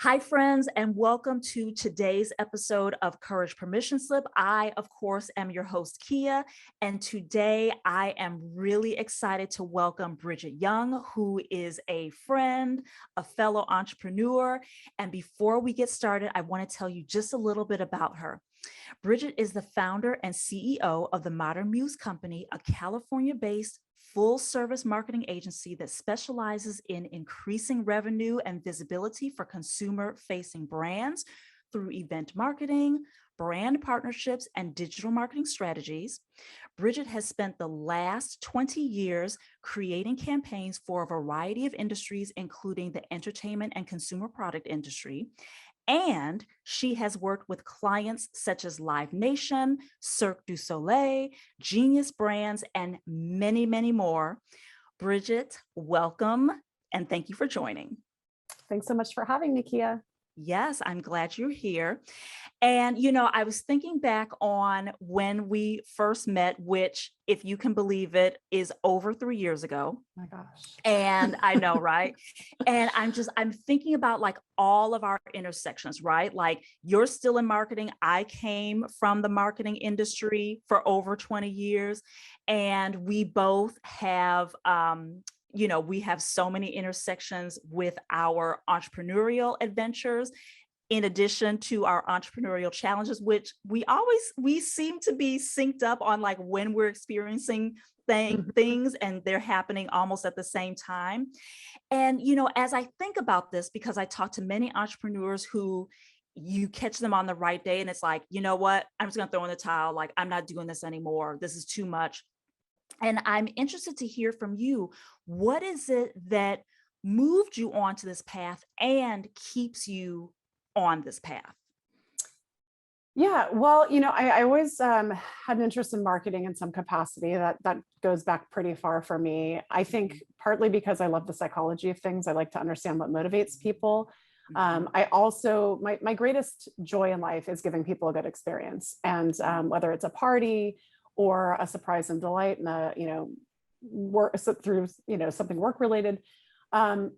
Hi, friends, and welcome to today's episode of Courage Permission Slip. I, of course, am your host, Kia, and today I am really excited to welcome Bridget Young, who is a friend, a fellow entrepreneur. And before we get started, I want to tell you just a little bit about her. Bridget is the founder and CEO of the Modern Muse Company, a California-based full-service marketing agency that specializes in increasing revenue and visibility for consumer-facing brands through event marketing, brand partnerships, and digital marketing strategies. Bridget has spent the last 20 years creating campaigns for a variety of industries, including the entertainment and consumer product industry. And she has worked with clients such as Live Nation, Cirque du Soleil, Genius Brands, and many, many more. Bridget, welcome, and thank you for joining. Thanks so much for having me, Kia. Yes, I'm glad you're here. And, I was thinking back on when we first met, which, if you can believe it, is over 3 years ago. Oh my gosh. And I know, right? And I'm thinking about like all of our intersections, right? Like you're still in marketing. I came from the marketing industry for over 20 years. And we both have, we have so many intersections with our entrepreneurial adventures, in addition to our entrepreneurial challenges, which we seem to be synced up on, like when we're experiencing things and they're happening almost at the same time. And, as I think about this, because I talk to many entrepreneurs who you catch them on the right day and it's like, you know what, I'm just going to throw in the towel. Like, I'm not doing this anymore. This is too much. And I'm interested to hear from you. What is it that moved you onto this path and keeps you on this path? Yeah, well, I always had an interest in marketing in some capacity. That goes back pretty far for me. I think partly because I love the psychology of things. I like to understand what motivates people. I also, my greatest joy in life is giving people a good experience. And whether it's a party or a surprise and delight and work through, something work related. And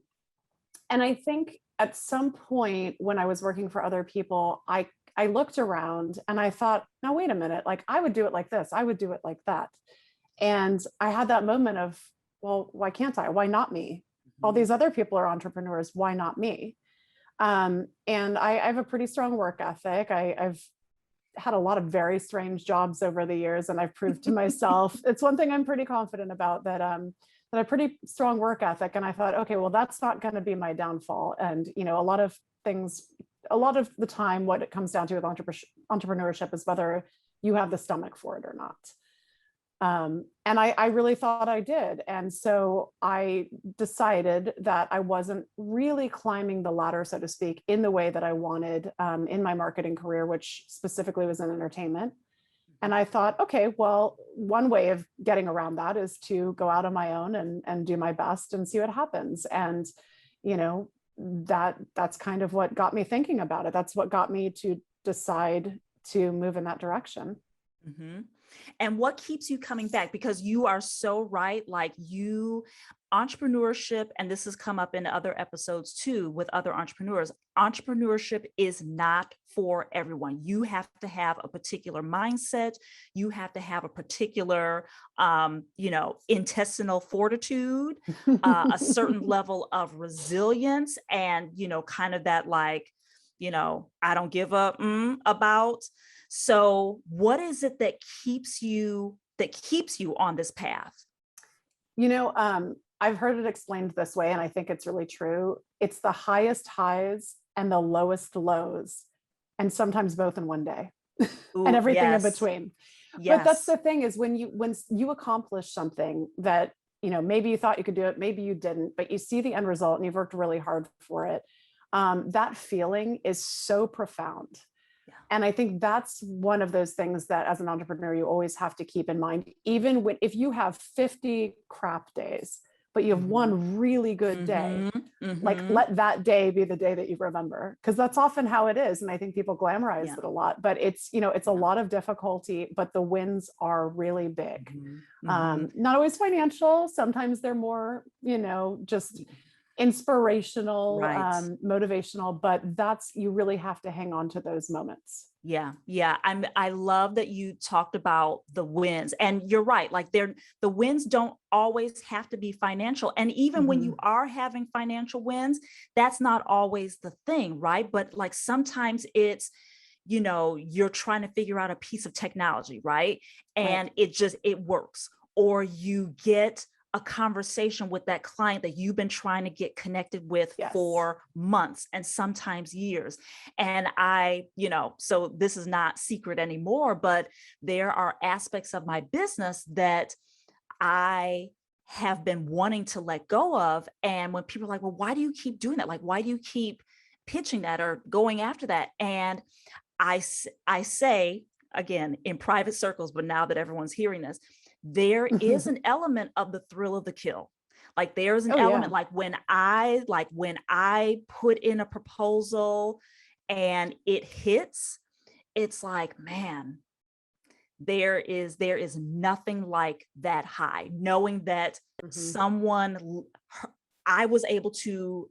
I think at some point when I was working for other people, I looked around and I thought, now, wait a minute, like I would do it like this. I would do it like that. And I had that moment of, well, why can't I? Why not me? All these other people are entrepreneurs. Why not me? And I have a pretty strong work ethic. I've had a lot of very strange jobs over the years, and I've proved to myself, it's one thing I'm pretty confident about, that a pretty strong work ethic. And I thought, okay, well, that's not going to be my downfall. And, a lot of the time, what it comes down to with entrepreneurship is whether you have the stomach for it or not. And I really thought I did. And so I decided that I wasn't really climbing the ladder, so to speak, in the way that I wanted in my marketing career, which specifically was in entertainment. And I thought, okay, well, one way of getting around that is to go out on my own and do my best and see what happens. And, that's kind of what got me thinking about it. That's what got me to decide to move in that direction. Mm-hmm. And what keeps you coming back? Because you are so right. Like entrepreneurship, and this has come up in other episodes too with other entrepreneurs, entrepreneurship is not for everyone. You have to have a particular mindset. You have to have a particular, intestinal fortitude, a certain level of resilience, and, kind of that, like, I don't give up about. So what is it that keeps you on this path? I've heard it explained this way, and I think it's really true. It's the highest highs and the lowest lows, and sometimes both in one day. Ooh, and everything yes. in between. Yes. But that's the thing, is when you accomplish something that, maybe you thought you could do it, maybe you didn't, but you see the end result and you've worked really hard for it. That feeling is so profound. Yeah. And I think that's one of those things that as an entrepreneur, you always have to keep in mind, even if you have 50 crap days, but you have one really good day, like let that day be the day that you remember, because that's often how it is. And I think people glamorize it a lot, but it's a lot of difficulty, but the wins are really big. Not always financial. Sometimes they're more, just inspirational, Right. motivational, but you really have to hang on to those moments. Yeah. Yeah. I love that you talked about the wins, and you're right. Like the wins don't always have to be financial. And even when you are having financial wins, that's not always the thing. Right. But like sometimes it's, you're trying to figure out a piece of technology, right? Right. And it works. Or you get a conversation with that client that you've been trying to get connected with Yes. for months and sometimes years. And so this is not secret anymore, but there are aspects of my business that I have been wanting to let go of. And when people are like, well, why do you keep doing that? Like, why do you keep pitching that or going after that? And I say, again, in private circles, but now that everyone's hearing this, there is an element of the thrill of the kill. Like there's an Oh, yeah. element, like when I put in a proposal and it hits, it's like, man, there is nothing like that high, knowing that I was able to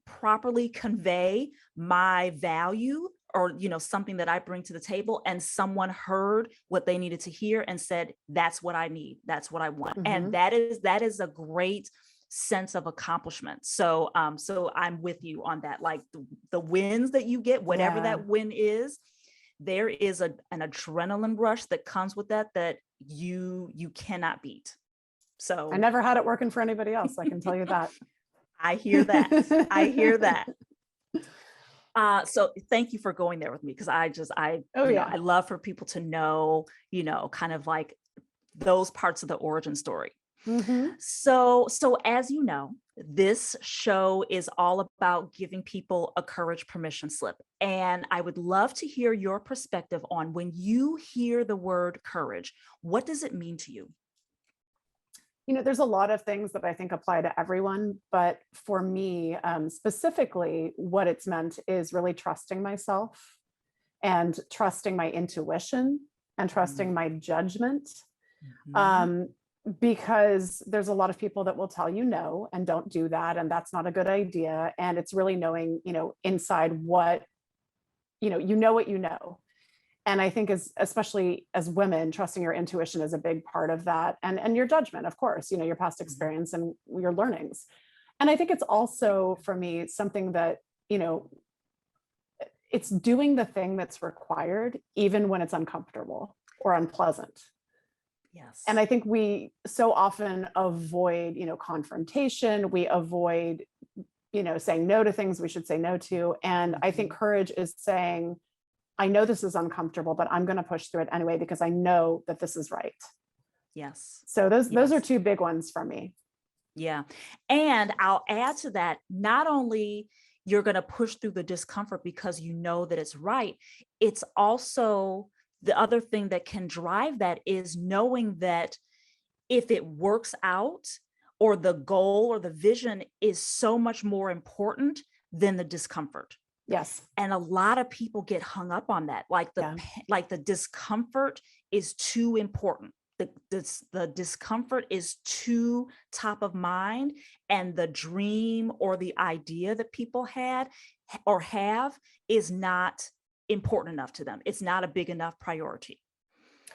properly convey my value, or something that I bring to the table, and someone heard what they needed to hear and said, that's what I need, that's what I want. And that is a great sense of accomplishment. So I'm with you on that. Like the wins that you get, whatever that win is, there is an adrenaline rush that comes with that you cannot beat. So I never had it working for anybody else, I can tell you that. I hear that. I hear that. So thank you for going there with me, because I love for people to know, kind of like those parts of the origin story. So as you know, this show is all about giving people a courage permission slip. And I would love to hear your perspective on, when you hear the word courage, what does it mean to you? There's a lot of things that I think apply to everyone, but for me, specifically, what it's meant is really trusting myself and trusting my intuition and trusting my judgment. Because there's a lot of people that will tell you no and don't do that, and that's not a good idea. And it's really knowing, inside what, what you know. And I think especially as women, trusting your intuition is a big part of that. And your judgment, of course, your past experience and your learnings. And I think it's also, for me, something that, it's doing the thing that's required, even when it's uncomfortable or unpleasant. Yes. And I think we so often avoid, confrontation. We avoid, saying no to things we should say no to. And I think courage is saying, I know this is uncomfortable, but I'm going to push through it anyway, because I know that this is right. Yes. So those are two big ones for me. Yeah. And I'll add to that, not only you're going to push through the discomfort because you know that it's right, it's also the other thing that can drive that is knowing that if it works out, or the goal or the vision is so much more important than the discomfort. Yes. And a lot of people get hung up on that. Like the discomfort is too important. The discomfort is too top of mind, and the dream or the idea that people had or have is not important enough to them. It's not a big enough priority.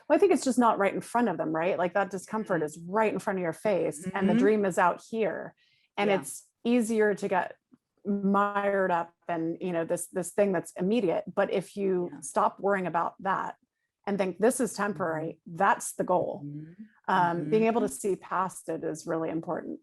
Well, I think it's just not right in front of them, right? Like that discomfort is right in front of your face, and the dream is out here. And it's easier to get mired up and this thing that's immediate. But if you stop worrying about that and think this is temporary, that's the goal. Being able to see past it is really important.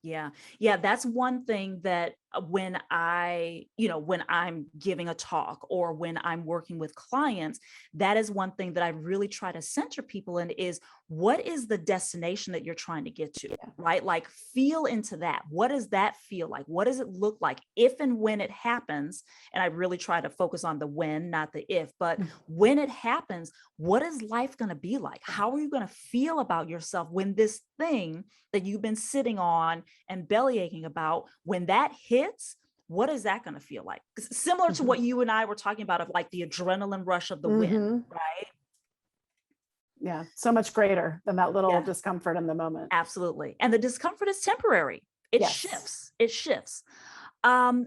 Yeah. That's one thing that when I'm giving a talk or when I'm working with clients, that is one thing that I really try to center people in is, what is the destination that you're trying to get to, right? Like feel into that. What does that feel like? What does it look like if and when it happens? And I really try to focus on the when, not the if, but when it happens, what is life going to be like? How are you going to feel about yourself when this thing that you've been sitting on and belly aching about, when that hits, what is that going to feel like? Similar to what you and I were talking about, of like the adrenaline rush of the win, right? Yeah, so much greater than that little discomfort in the moment. Absolutely. And the discomfort is temporary. It Yes. shifts. It shifts.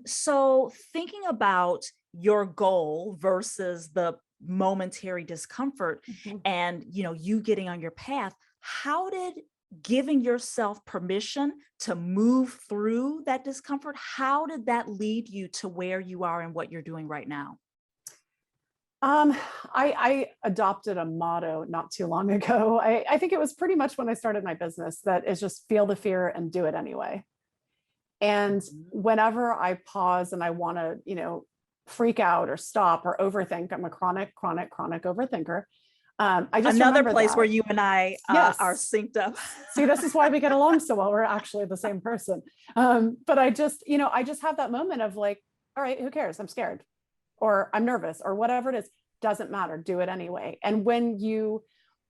So thinking about your goal versus the momentary discomfort and, you getting on your path, how did giving yourself permission to move through that discomfort, how did that lead you to where you are and what you're doing right now? I adopted a motto not too long ago. I think it was pretty much when I started my business, that is just feel the fear and do it anyway. And whenever I pause and I want to, freak out or stop or overthink, I'm a chronic overthinker. I just Another remember place that. where you and I are Yes. synced up. See, this is why we get along so well. We're actually the same person. But I just have that moment of like, all right, who cares? I'm scared or I'm nervous or whatever it is. Doesn't matter. Do it anyway. And when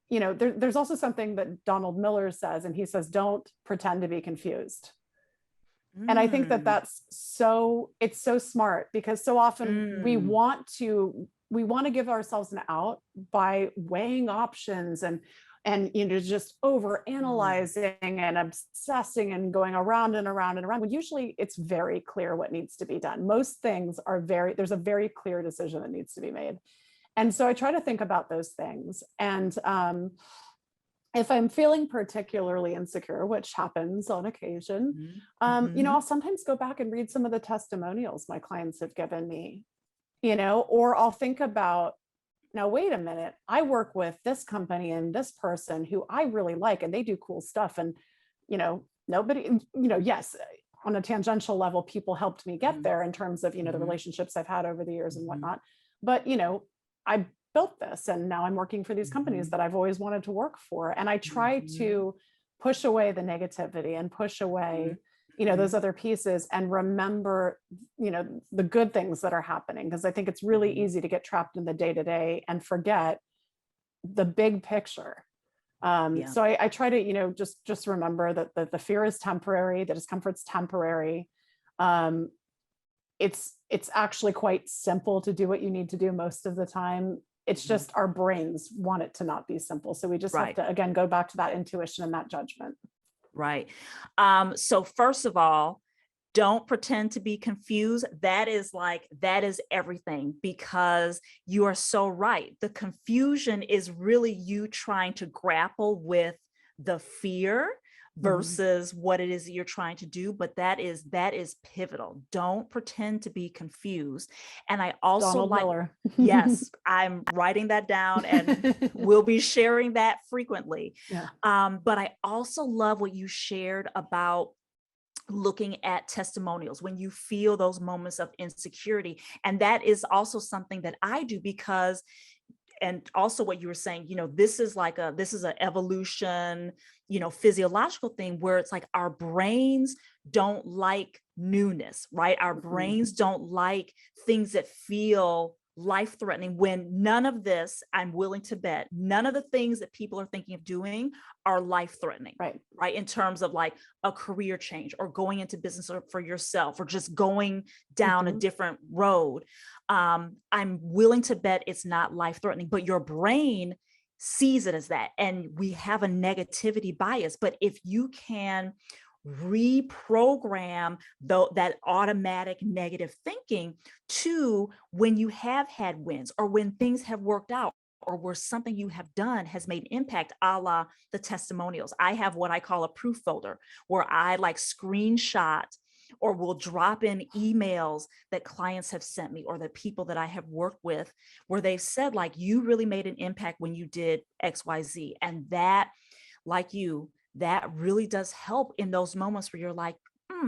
there's also something that Donald Miller says, and he says, don't pretend to be confused. And I think that it's so smart, because so often we want to give ourselves an out by weighing options and just over analyzing and obsessing and going around and around and around, when usually it's very clear what needs to be done. Most things there's a very clear decision that needs to be made. And so I try to think about those things. And if I'm feeling particularly insecure, which happens on occasion, I'll sometimes go back and read some of the testimonials my clients have given me, or I'll think about, now, wait a minute, I work with this company and this person who I really like, and they do cool stuff. And, nobody, yes, on a tangential level, people helped me get there in terms of, the relationships I've had over the years and whatnot. But, I built this and now I'm working for these companies that I've always wanted to work for. And I try to push away the negativity and push away, those other pieces, and remember, the good things that are happening. Because I think it's really easy to get trapped in the day-to-day and forget the big picture. So I try to, just remember that the fear is temporary, the discomfort's temporary. It's actually quite simple to do what you need to do most of the time. It's just our brains want it to not be simple. So we just have to, again, go back to that intuition and that judgment. Right. So first of all, don't pretend to be confused. That is everything, because you are so right. The confusion is really you trying to grapple with the fear versus what it is that you're trying to do. But that is pivotal. Don't pretend to be confused. And I also Donald Miller. Yes, I'm writing that down and we'll be sharing that frequently. Yeah. But I also love what you shared about looking at testimonials when you feel those moments of insecurity. And that is also something that I do, because, and also what you were saying, this is an evolution, physiological thing where it's like our brains don't like newness, right? Our brains don't like things that feel life-threatening, when none of this, I'm willing to bet, none of the things that people are thinking of doing are life-threatening, right? In terms of like a career change or going into business for yourself or just going down a different road. I'm willing to bet it's not life-threatening, but your brain sees it as that. And we have a negativity bias. But if you can reprogram that automatic negative thinking to when you have had wins or when things have worked out or where something you have done has made impact, a la the testimonials. I have what I call a proof folder where I screenshot or will drop in emails that clients have sent me or the people that I have worked with where they've said, you really made an impact when you did XYZ. And that, that really does help in those moments where you're like,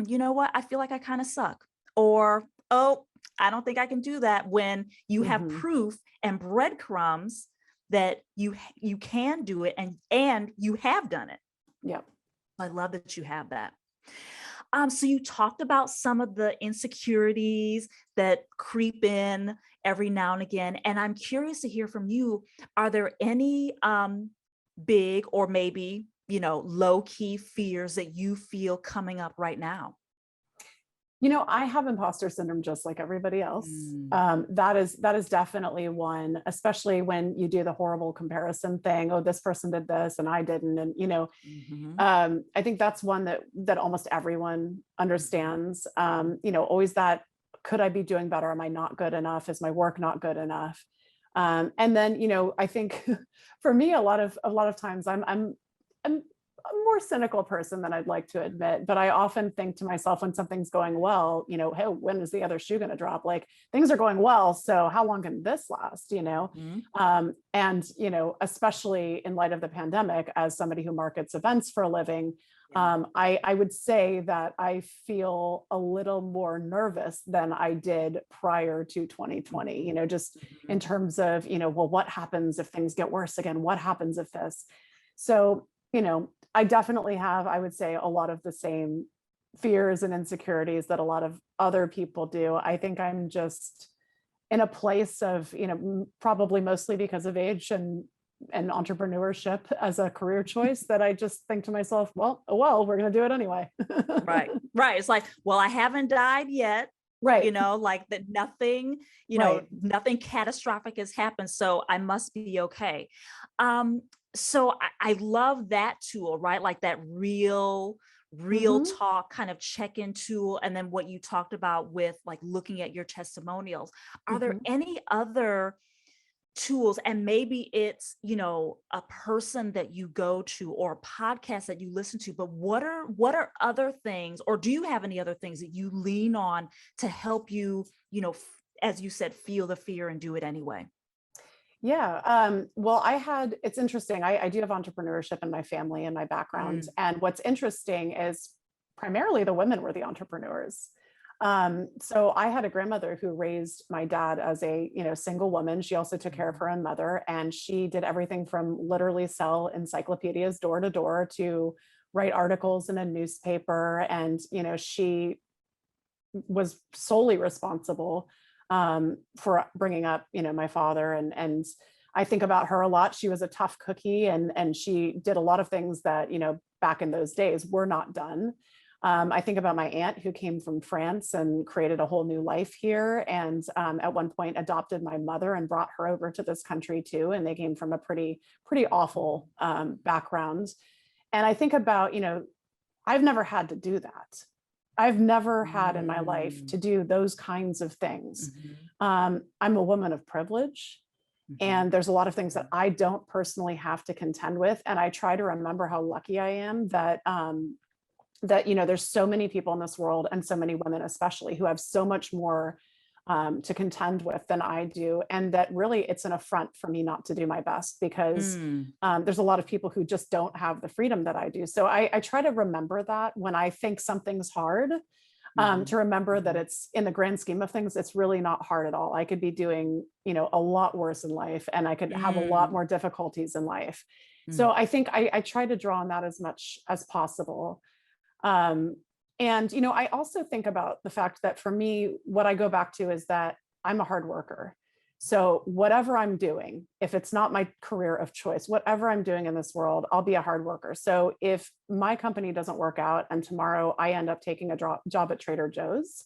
you know what? I feel like I kind of suck. Or, oh, I don't think I can do that, when you have proof and breadcrumbs that you can do it and you have done it. Yep. I love that you have that. So you talked about some of the insecurities that creep in every now and again. And I'm curious to hear from you. Are there any big or maybe, low-key fears that you feel coming up right now? I have imposter syndrome just like everybody else. Mm. That is definitely one, especially when you do the horrible comparison thing. Oh, this person did this and I didn't. And, Mhm. I think that's one that almost everyone understands. Always that, could I be doing better? Am I not good enough? Is my work not good enough? And then, I think for me, a lot of times I'm a more cynical person than I'd like to admit, but I often think to myself when something's going well, hey, when is the other shoe going to drop? Like, things are going well, so how long can this last? Mhm. And especially in light of the pandemic, as somebody who markets events for a living, Yeah. I would say that I feel a little more nervous than I did prior to 2020, just in Mhm. terms of, well, what happens if things get worse again? What happens if this? So, I definitely have, I would say, a lot of the same fears and insecurities that a lot of other people do. I think I'm just in a place of, probably mostly because of age and entrepreneurship as a career choice, that I just think to myself, well, oh, well, we're going to do it anyway. Right. Right. It's like, well, I haven't died yet. Right. Like that nothing, Right. nothing catastrophic has happened. So I must be okay. Um, so I love that tool, right? Like that real Hmm. talk kind of check-in tool. And then what you talked about with like looking at your testimonials. Are there Hmm. any other tools, and maybe it's a person that you go to or a podcast that you listen to, but what are other things, or do you have any other things that you lean on to help you, as you said, feel the fear and do it anyway? Yeah. Well, it's interesting. I do have entrepreneurship in my family and my background. Mm. And what's interesting is primarily the women were the entrepreneurs. So I had a grandmother who raised my dad as a, single woman. She also took care of her own mother, and she did everything from literally sell encyclopedias door to door to write articles in a newspaper. And, she was solely responsible for bringing up, my father. And I think about her a lot. She was a tough cookie, and she did a lot of things that, back in those days were not done. I think about my aunt who came from France and created a whole new life here. And at one point adopted my mother and brought her over to this country too. And they came from a pretty awful background. And I think about, I've never had to do that. I've never had in my life Mm. to do those kinds of things. Mhm. I'm a woman of privilege, Mhm. and there's a lot of things that I don't personally have to contend with. And I try to remember how lucky I am that there's so many people in this world, and so many women especially, who have so much more to contend with than I do. And that really it's an affront for me not to do my best, because Mm. there's a lot of people who just don't have the freedom that I do. So I try to remember that when I think something's hard, Mhm. to remember that Mhm. it's, in the grand scheme of things, it's really not hard at all. I could be doing, a lot worse in life, and I could have a lot Mm. more difficulties in life. Mm. So I think I try to draw on that as much as possible. Um, and, I also think about the fact that for me, what I go back to is that I'm a hard worker. So whatever I'm doing, if it's not my career of choice, whatever I'm doing in this world, I'll be a hard worker. So if my company doesn't work out and tomorrow I end up taking a job at Trader Joe's,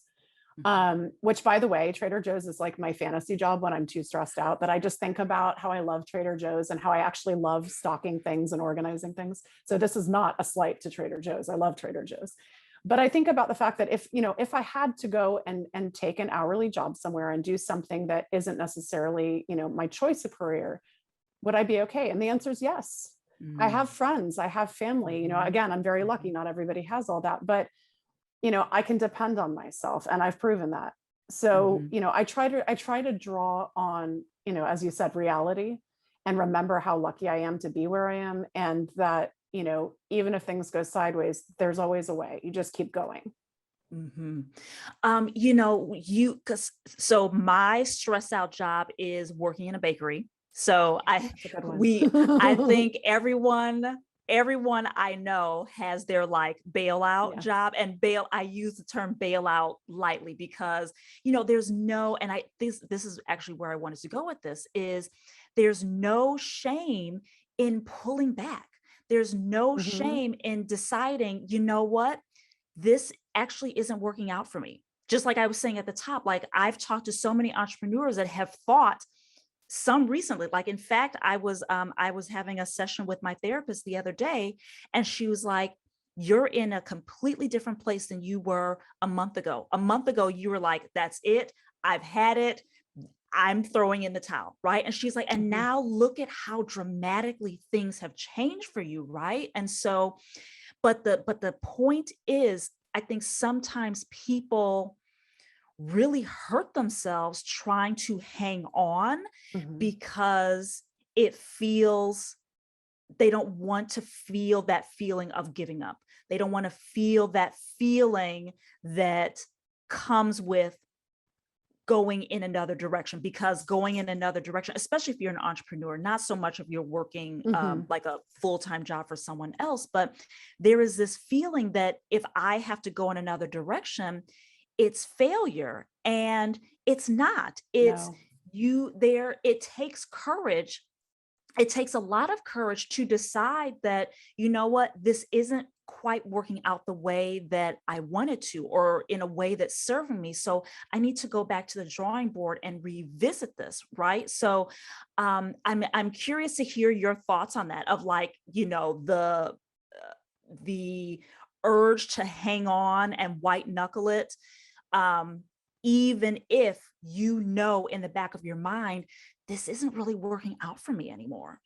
Mhm. which, by the way, Trader Joe's is like my fantasy job when I'm too stressed out, that I just think about how I love Trader Joe's and how I actually love stocking things and organizing things. So this is not a slight to Trader Joe's. I love Trader Joe's. But I think about the fact that if I had to go and take an hourly job somewhere and do something that isn't necessarily, my choice of career, would I be okay? And the answer is yes. I have Mm. friends, I have family, Mhm. again, I'm very lucky. Mhm. Not everybody has all that, but I can depend on myself, and I've proven that. So, Mhm. I try to draw on, as you said, reality, and remember how lucky I am to be where I am, and that, even if things go sideways, there's always a way. You just keep going. Mhm. So my stress out job is working in a bakery. So That's a good I one. think everyone I know has their like bailout Yeah. job, and I use the term bailout lightly because, there's no, and this is actually where I wanted to go with this, is there's no shame in pulling back. There's no Hmm. shame in deciding, you know what? This actually isn't working out for me. just like I was saying at the top, like I've talked to so many entrepreneurs that have thought, some recently, like in fact, I was having a session with my therapist the other day, and she was like, you're in a completely different place than you were a month ago. A month ago, you were like, that's it. I've had it. I'm throwing in the towel, right? And she's like, and Mhm. now look at how dramatically things have changed for you, right? And so, but the point is, I think sometimes people really hurt themselves trying to hang on Mhm. because it feels, they don't want to feel that feeling of giving up. They don't want to feel that feeling that comes with going in another direction, because going in another direction, especially if you're an entrepreneur, not so much if you're working Mhm. like a full-time job for someone else, but there is this feeling that if I have to go in another direction, it's failure. And it's not. It's No. you there. It takes courage. It takes a lot of courage to decide that, you know what, this isn't quite working out the way that I wanted to, or in a way that's serving me. So I need to go back to the drawing board and revisit this, right? So I'm curious to hear your thoughts on that, of like, you know, the urge to hang on and white knuckle it, um, even if you know in the back of your mind, this isn't really working out for me anymore.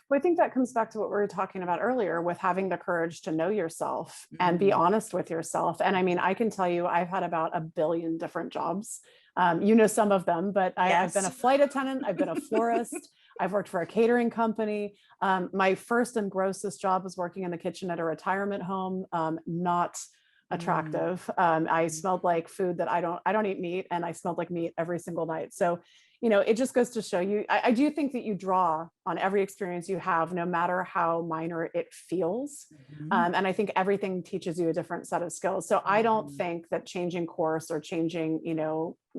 Well, I think that comes back to what we were talking about earlier with having the courage to know yourself and be Mm, honest with yourself. And I mean, I can tell you, I've had about a billion different jobs. You know some of them, but I've been a yes. flight attendant, I've been a florist, I've worked for a catering company. My first and grossest job was working in the kitchen at a retirement home. Not Mm, attractive. I mm, smelled like food that I don't eat meat, and I smelled like meat every single night. So it just goes to show you, I do think that you draw on every experience you have, no matter how minor it feels. mhm, And I think everything teaches you a different set of skills. So I don't mhm. think that changing course or changing,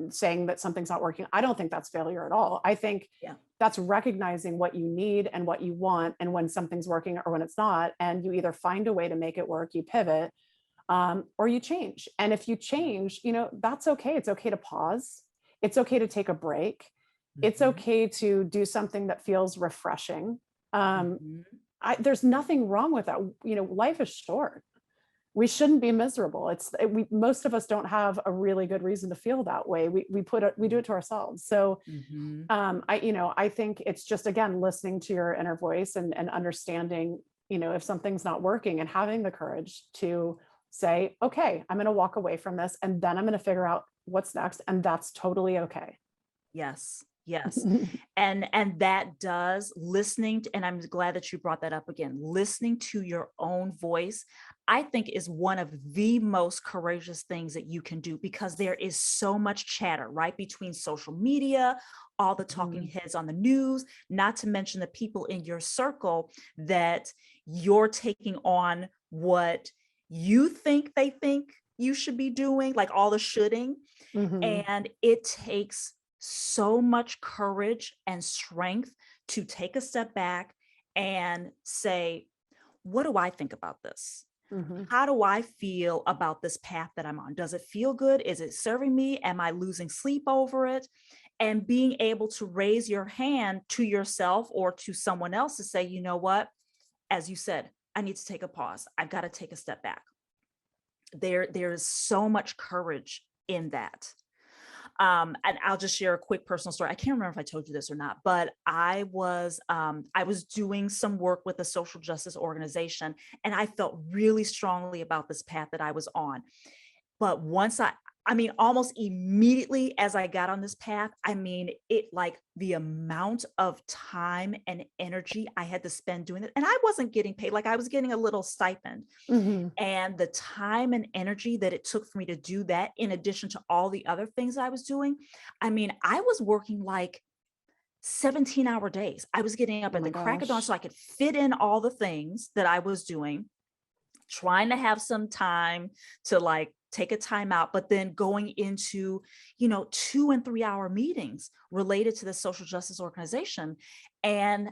saying that something's not working, I don't think that's failure at all. I think Yeah. that's recognizing what you need and what you want, and when something's working or when it's not. And you either find a way to make it work, you pivot, or you change. And if you change, that's okay. It's okay to pause. It's okay to take a break. It's Mhm, okay to do something that feels refreshing. Um, mhm. there's nothing wrong with that. Life is short. We shouldn't be miserable. Most of us don't have a really good reason to feel that way. We do it to ourselves. So Mhm. I think it's just, again, listening to your inner voice and understanding, if something's not working, and having the courage to say, okay, I'm going to walk away from this, and then I'm going to figure out what's next. And that's totally okay. Yes. Yes. And that does, listening to, and I'm glad that you brought that up again, listening to your own voice, I think is one of the most courageous things that you can do, because there is so much chatter, right? Between social media, all the talking Mhm. heads on the news, not to mention the people in your circle that you're taking on what you think you should be doing, like all the shoulding. Mhm. And it takes so much courage and strength to take a step back and say, what do I think about this? Mhm. How do I feel about this path that I'm on? Does it feel good? Is it serving me? Am I losing sleep over it? And being able to raise your hand to yourself or to someone else to say, you know what? As you said, I need to take a pause. I've got to take a step back. There is so much courage in that. And I'll just share a quick personal story. I can't remember if I told you this or not, but I was doing some work with a social justice organization, and I felt really strongly about this path that I was on. But I mean, almost immediately as I got on this path, I mean, it, like the amount of time and energy I had to spend doing it. And I wasn't getting paid, like I was getting a little stipend. Mhm. And the time and energy that it took for me to do that, in addition to all the other things I was doing, I mean, I was working like 17-hour days. I was getting up Oh at the my crack of dawn gosh. so I could fit in all the things that I was doing, trying to have some time to like take a time out, but then going into, 2 and 3 hour meetings related to the social justice organization. And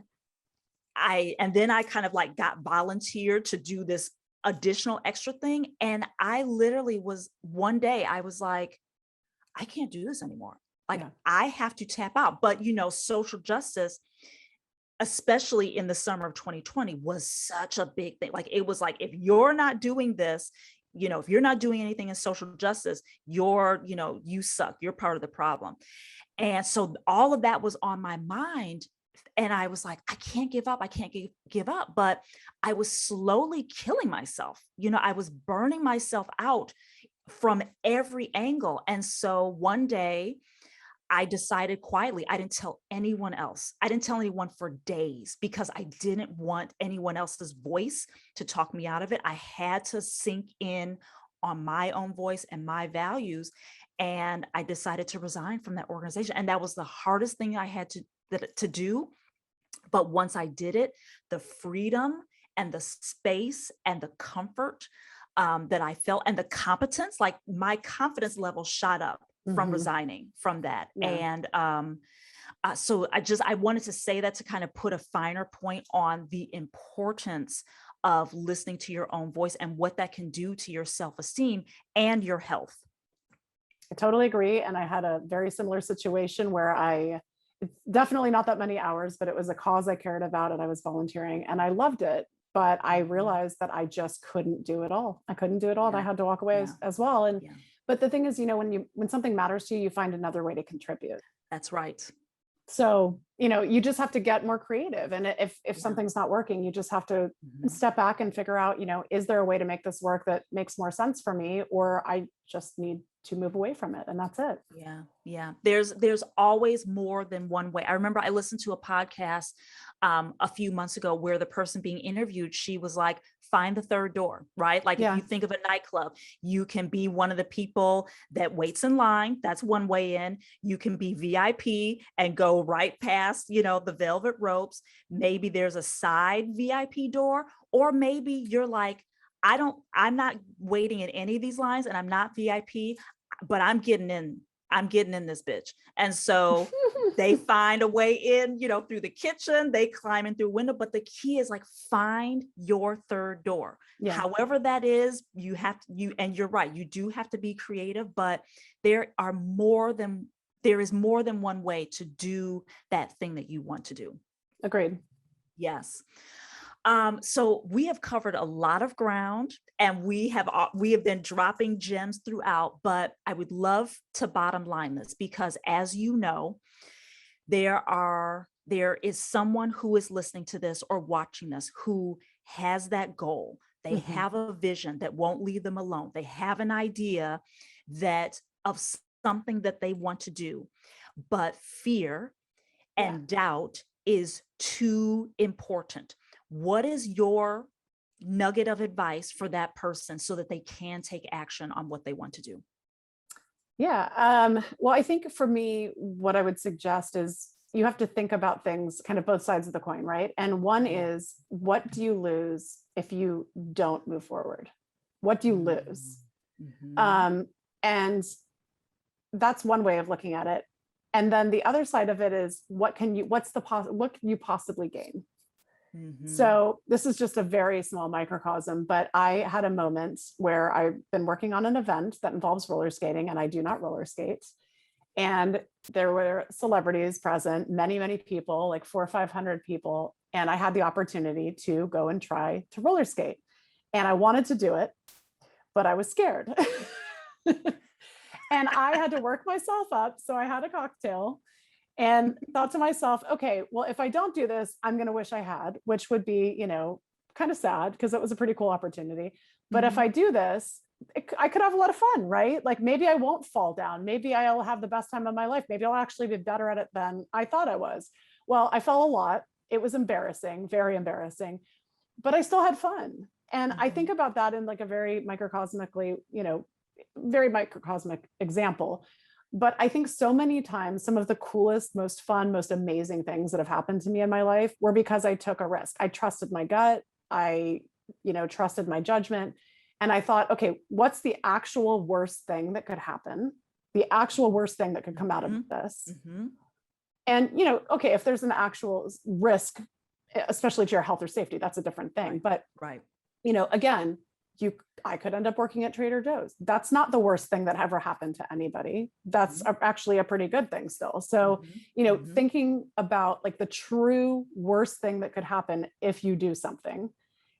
then I kind of like got volunteered to do this additional extra thing. And I literally was, one day I was like, I can't do this anymore. Like, Yeah. I have to tap out. But, social justice, especially in the summer of 2020, was such a big thing. Like, it was like, if you're not doing this, if you're not doing anything in social justice, you suck. You're part of the problem. And so all of that was on my mind. And I was like, I can't give up. I can't give up. But I was slowly killing myself. I was burning myself out from every angle. And so one day I decided quietly, I didn't tell anyone else. I didn't tell anyone for days because I didn't want anyone else's voice to talk me out of it. I had to sink in on my own voice and my values. And I decided to resign from that organization. And that was the hardest thing I had to do. But once I did it, the freedom and the space and the comfort that I felt, and the competence, like my confidence level shot up from resigning from that. Yeah. And so I wanted to say that to kind of put a finer point on the importance of listening to your own voice and what that can do to your self-esteem and your health. I totally agree. And I had a very similar situation where it's definitely not that many hours, but it was a cause I cared about and I was volunteering and I loved it. But I realized that I just couldn't do it all. I couldn't do it all. And I had to walk away as well. And but the thing is, when something matters to you, you find another way to contribute. That's right. So, you just have to get more creative. And if something's not working, you just have to step back and figure out, is there a way to make this work that makes more sense for me? Or I just need to move away from it. And that's it. Yeah. Yeah. There's always more than one way. I remember I listened to a podcast a few months ago where the person being interviewed, she was like, find the third door, right? Like if you think of a nightclub, you can be one of the people that waits in line. That's one way in. You can be VIP and go right past, the velvet ropes. Maybe there's a side VIP door, or maybe you're like, I'm not waiting in any of these lines and I'm not VIP, but I'm getting in this bitch. And so they find a way in, through the kitchen, they climb in through a window, but the key is like, find your third door. Yeah. However that is, and you're right, you do have to be creative, but there is more than one way to do that thing that you want to do. Agreed. Yes. So we have covered a lot of ground and we have been dropping gems throughout, but I would love to bottom line this because, as you know, there is someone who is listening to this or watching this who has that goal. They have a vision that won't leave them alone. They have an idea of something that they want to do, but fear and doubt is too important. What is your nugget of advice for that person so that they can take action on what they want to do? Yeah. Well, I think for me, what I would suggest is you have to think about things kind of both sides of the coin, right? And one is, what do you lose if you don't move forward? What do you lose? And that's one way of looking at it. And then the other side of it is, what can you possibly gain? So this is just a very small microcosm, but I had a moment where I've been working on an event that involves roller skating, and I do not roller skate. And there were celebrities present, many, many people, like 400 or 500 people. And I had the opportunity to go and try to roller skate. And I wanted to do it, but I was scared. And I had to work myself up. So I had a cocktail and thought to myself, okay, well, if I don't do this, I'm going to wish I had, which would be, kind of sad because it was a pretty cool opportunity. But if I do this, I could have a lot of fun, right? Like maybe I won't fall down. Maybe I'll have the best time of my life. Maybe I'll actually be better at it than I thought I was. Well, I fell a lot. It was embarrassing, very embarrassing, but I still had fun. And I think about that in like a very microcosmic example. But I think so many times, some of the coolest, most fun, most amazing things that have happened to me in my life were because I took a risk. I trusted my gut. I, trusted my judgment. And I thought, okay, what's the actual worst thing that could happen? The actual worst thing that could come out of this? And, okay, if there's an actual risk, especially to your health or safety, that's a different thing. But, again, I could end up working at Trader Joe's. That's not the worst thing that ever happened to anybody. That's actually a pretty good thing still. So, thinking about like the true worst thing that could happen if you do something,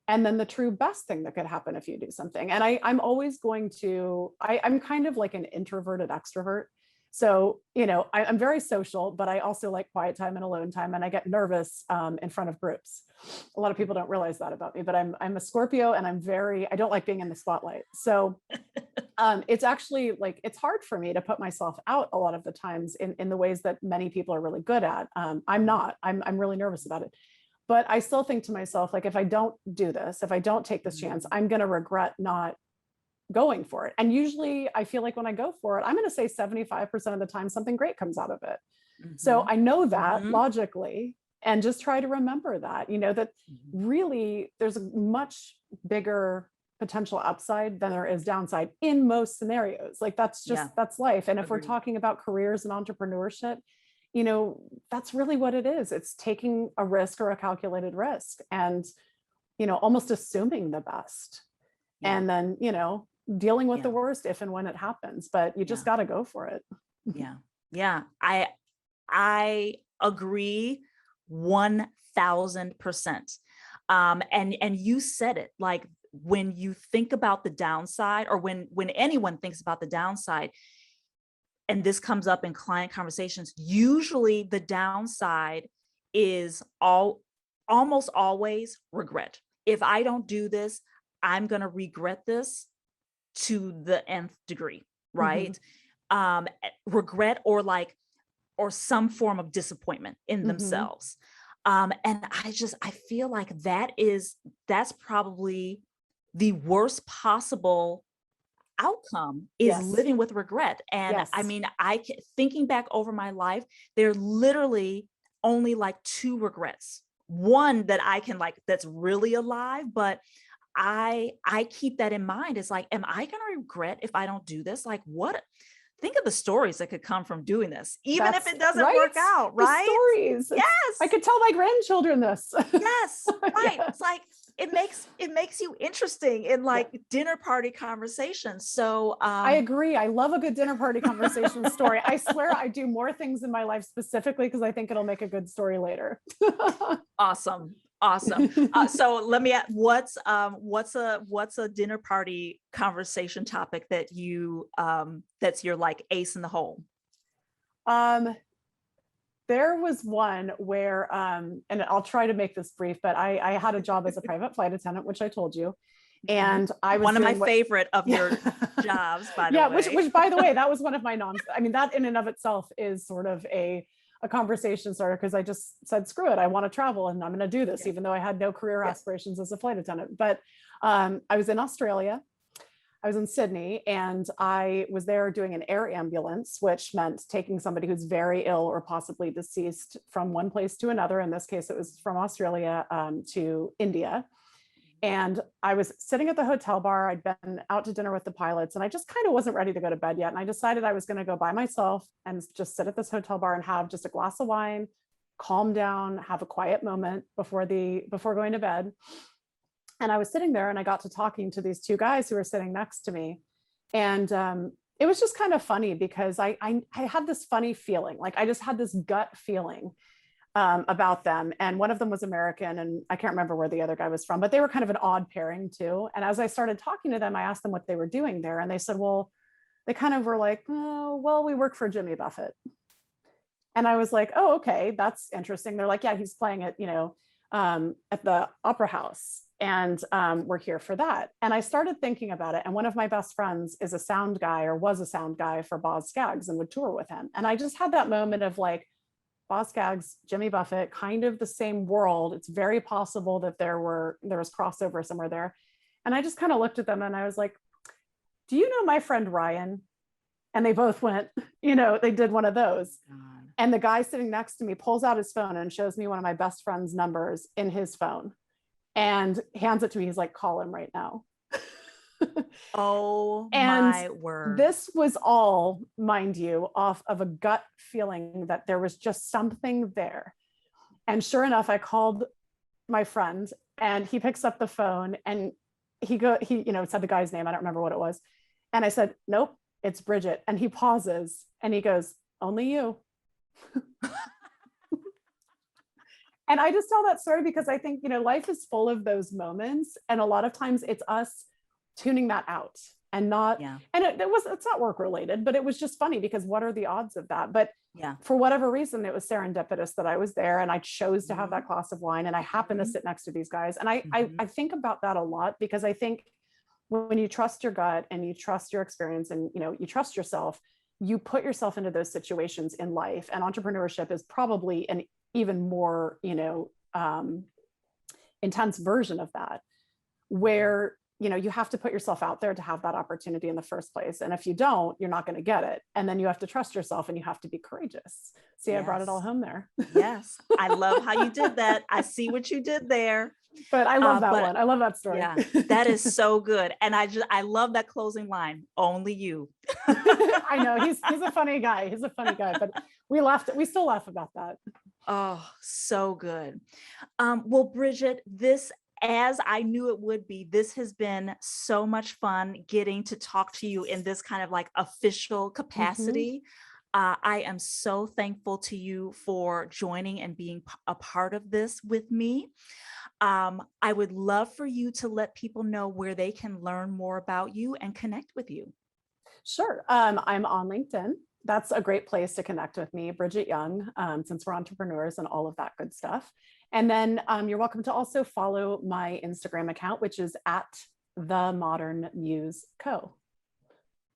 and then the true best thing that could happen if you do something. And I'm always going to, I'm kind of like an introverted extrovert. So, I'm very social, but I also like quiet time and alone time. And I get nervous in front of groups. A lot of people don't realize that about me, but I'm a Scorpio, and I don't like being in the spotlight. So it's actually like, it's hard for me to put myself out a lot of the times in the ways that many people are really good at. I'm not, I'm really nervous about it. But I still think to myself, like, if I don't do this, if I don't take this chance, I'm going to regret not going for it. And usually I feel like when I go for it, I'm going to say 75% of the time, something great comes out of it. So I know that logically, and just try to remember that, that really there's a much bigger potential upside than there is downside in most scenarios. Like that's life. And if we're talking about careers and entrepreneurship, that's really what it is. It's taking a risk or a calculated risk and, almost assuming the best. And then, dealing with the worst if and when it happens, but you just got to go for it. Yeah. I agree 1000%. And you said it, like when you think about the downside, or when anyone thinks about the downside, and this comes up in client conversations, usually the downside is almost always regret. If I don't do this, I'm going to regret this to the nth degree, right? Regret or some form of disappointment in themselves. And I feel like that's probably the worst possible outcome is living with regret. And I mean, thinking back over my life, there are literally only like 2 regrets. One that I can that's really alive, but I keep that in mind. It's like, am I going to regret if I don't do this? Like think of the stories that could come from doing this, even if it doesn't work out, right? The stories. Yes. I could tell my grandchildren this. Yes. Right. It's like, it makes you interesting in dinner party conversations. So I agree. I love a good dinner party conversation story. I swear I do more things in my life specifically because I think it'll make a good story later. Awesome. So let me ask, what's a dinner party conversation topic that that's your like ace in the hole? There was one where, and I'll try to make this brief, but I had a job as a private flight attendant, which I told you. And I was one of my favorite of your jobs, by the way. Which by the way, that was one of my I mean, that in and of itself is sort of a conversation starter, because I just said, screw it, I want to travel and I'm going to do this, even though I had no career aspirations as a flight attendant. But I was in Australia. I was in Sydney, and I was there doing an air ambulance, which meant taking somebody who's very ill or possibly deceased from one place to another. In this case, it was from Australia to India. And I was sitting at the hotel bar. I'd been out to dinner with the pilots, and I just kind of wasn't ready to go to bed yet. And I decided I was going to go by myself and just sit at this hotel bar and have just a glass of wine, calm down, have a quiet moment before going to bed. And I was sitting there, and I got to talking to these 2 guys who were sitting next to me. And it was just kind of funny because I had this funny feeling, like I just had this gut feeling about them. And one of them was American, and I can't remember where the other guy was from, but they were kind of an odd pairing too. And as I started talking to them, I asked them what they were doing there. And they said, well, they kind of were like, oh, well, we work for Jimmy Buffett. And I was like, oh, okay, that's interesting. They're like, yeah, he's playing at the Opera House. And we're here for that. And I started thinking about it. And one of my best friends is a sound guy, or was a sound guy for Boz Scaggs, and would tour with him. And I just had that moment of like, Boz Scaggs, Jimmy Buffett, kind of the same world. It's very possible that there was crossover somewhere there. And I just kind of looked at them and I was like, do you know my friend Ryan? And they both went, they did one of those. God. And the guy sitting next to me pulls out his phone and shows me one of my best friend's numbers in his phone and hands it to me. He's like, call him right now. Oh, my word. This was all, mind you, off of a gut feeling that there was just something there. And sure enough, I called my friend, and he picks up the phone, and said the guy's name. I don't remember what it was. And I said, nope, it's Bridget. And he pauses and he goes, only you. And I just tell that story because I think, life is full of those moments. And a lot of times it's us tuning that out and not, Yeah. and it's not work related, but it was just funny because what are the odds of that? But Yeah. for whatever reason, it was serendipitous that I was there and I chose to have that glass of wine and I happened to sit next to these guys. And I think about that a lot because I think when you trust your gut and you trust your experience and, you trust yourself, you put yourself into those situations in life. And entrepreneurship is probably an even more, intense version of that, where, you have to put yourself out there to have that opportunity in the first place. And if you don't, you're not going to get it. And then you have to trust yourself and you have to be courageous. See, yes. I brought it all home there. Yes. I love how you did that. I see what you did there. But I love that one. I love that story. Yeah, that is so good. And I love that closing line. Only you. I know he's a funny guy. He's a funny guy, but we still laugh about that. Oh, so good. Well, Brigitte, as I knew it would be, this has been so much fun getting to talk to you in this kind of like official capacity. I am so thankful to you for joining and being a part of this with me. I would love for you to let people know where they can learn more about you and connect with you. Sure. I'm on LinkedIn. That's a great place to connect with me, Brigitte Young, since we're entrepreneurs and all of that good stuff. And then you're welcome to also follow my Instagram account, which is at The Modern Muse Co.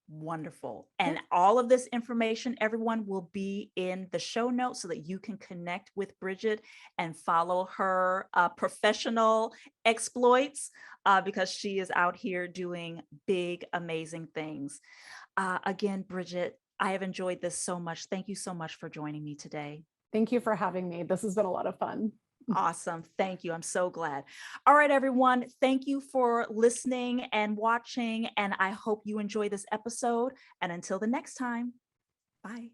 Wonderful. And all of this information, everyone, will be in the show notes so that you can connect with Brigitte and follow her professional exploits because she is out here doing big, amazing things. Again, Brigitte, I have enjoyed this so much. Thank you so much for joining me today. Thank you for having me. This has been a lot of fun. Awesome. Thank you. I'm so glad. All right, everyone. Thank you for listening and watching. And I hope you enjoy this episode. And until the next time, bye.